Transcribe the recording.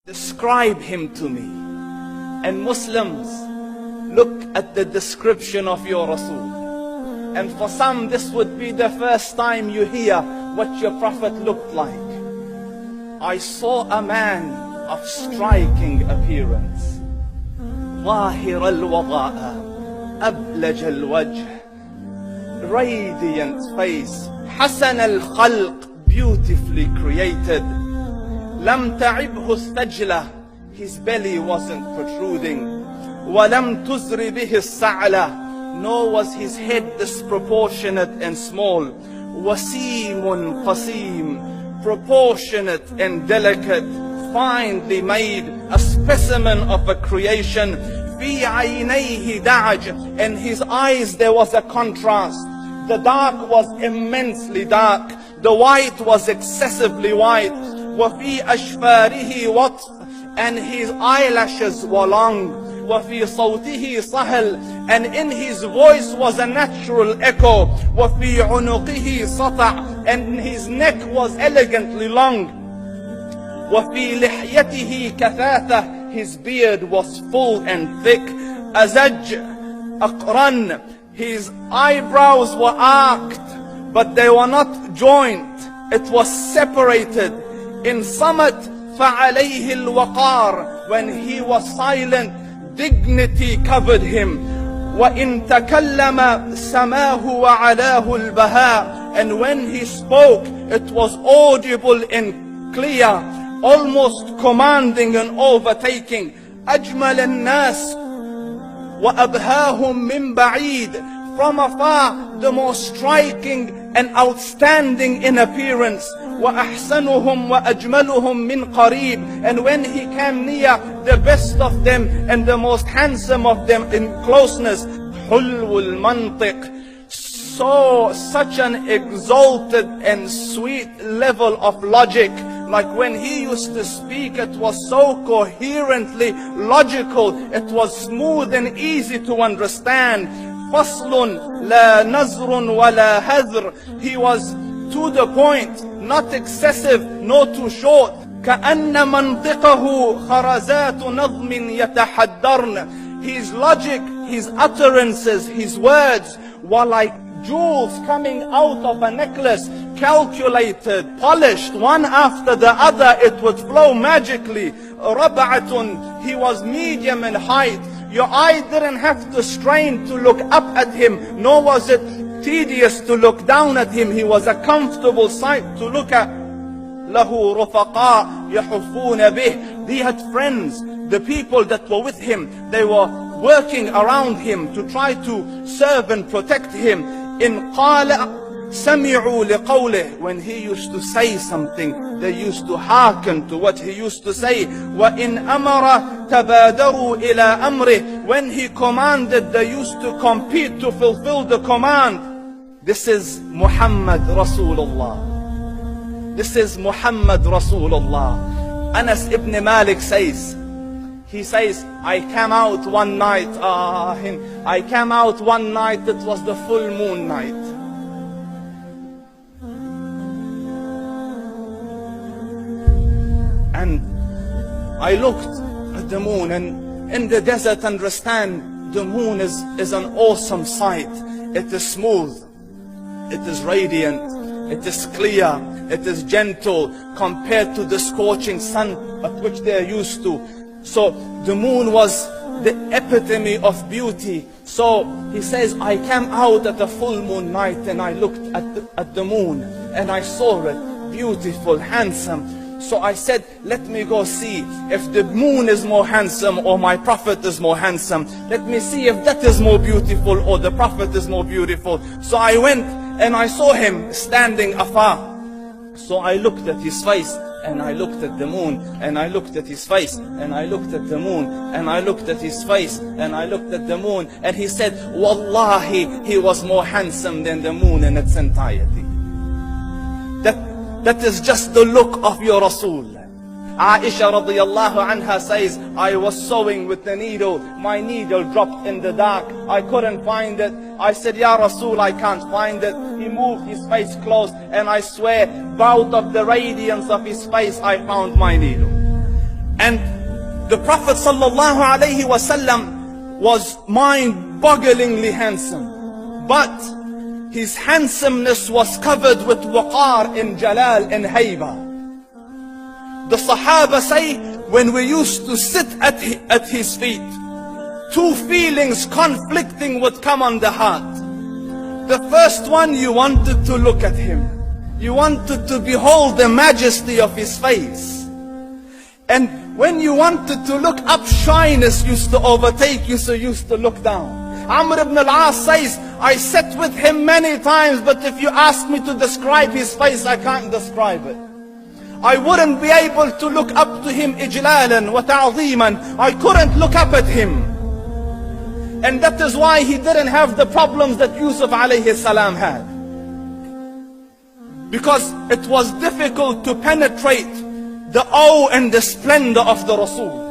Describe him to me. And Muslims, look at the description of your Rasul. And for some, this would be the first time you hear what your Prophet looked like. I saw a man of striking appearance. ظاهر الوضاء أبلج الوجه, radiant face, حسن الخلق, beautifully created. لم تعبه الثجلة, his belly wasn't protruding. ولم تزر به السعلة, nor was his head disproportionate and small. وسيم قسيم, proportionate and delicate, finely made, a specimen of a creation. في عينيه دعج, and his eyes there was a contrast. The dark was immensely dark, the white was excessively white. وفي أشفاره وطف, and his eyelashes were long. وفي صوته صهل, and in his voice was a natural echo. وفي عنقه سطع, and his neck was elegantly long. وفي لحيته كثاثة, his beard was full and thick. أزج أقرن, his eyebrows were arched, but they were not joined, it was separated. In Samat فعليه الوقار, when he was silent, dignity covered him. وإن تكلم سماه وعلاه البهاء, and when he spoke, it was audible and clear, almost commanding and overtaking. أجمل الناس وأبهاهم من بعيد, from afar the most striking and outstanding in appearance. وأحسنهم وأجملهم من قريب, and when he came near, the best of them and the most handsome of them in closeness. حلو المنطق, so such an exalted and sweet level of logic. Like when he used to speak, it was so coherently logical, it was smooth and easy to understand. فصل لا نزر ولا هذر, he was to the point, not excessive, nor too short. كأن منطقه خرزات نظم يتحدرن, his logic, his utterances, his words were like jewels coming out of a necklace, calculated, polished, one after the other, it would flow magically. ربعة, he was medium in height. Your eye didn't have to strain to look up at him, nor was it tedious to look down at him. He was a comfortable sight to look at. له رفقاء يحفون به, he had friends, the people that were with him, they were working around him to try to serve and protect him. إن قال سمعوا لقوله, when he used to say something, they used to hearken to what he used to say. وإن أمر تبادروا إلى أمره, when he commanded, they used to compete to fulfill the command. This is Muhammad Rasulullah. This is Muhammad Rasulullah. Anas ibn Malik says, he says, I came out one night, it was the full moon night. And I looked at the moon, and in the desert, understand, the moon is an awesome sight. It is smooth, it is radiant, it is clear, it is gentle compared to the scorching sun at which they are used to. So the moon was the epitome of beauty. So he says, I came out at a full moon night and I looked at the moon and I saw it, beautiful, handsome. So I said, let me go see if the moon is more handsome or my Prophet is more handsome. Let me see if that is more beautiful or the Prophet is more beautiful. So I went and I saw him standing afar. So I looked at his face, and I looked at the moon, and I looked at his face, and I looked at the moon, and I looked at his face, and I looked at the moon, and he said, Wallahi, he was more handsome than the moon in its entirety. That is just the look of your Rasul. Aisha radiyallahu anha says, I was sewing with the needle, my needle dropped in the dark, I couldn't find it. I said, Ya Rasul, I can't find it. He moved his face close, and I swear, out of the radiance of his face, I found my needle. And the Prophet ﷺ was mind-bogglingly handsome. But his handsomeness was covered with waqar and jalal and hayba. The Sahaba say, when we used to sit at his feet, two feelings conflicting would come on the heart. The first one, you wanted to look at him. You wanted to behold the majesty of his face. And when you wanted to look up, shyness used to overtake you, so you used to look down. Amr ibn al-As says, I sat with him many times, but if you ask me to describe his face, I can't describe it. I wouldn't be able to look up to him ijlalan wa ta'ziman. I couldn't look up at him. And that is why he didn't have the problems that Yusuf alayhi salam had. Because it was difficult to penetrate the awe and the splendor of the Rasul.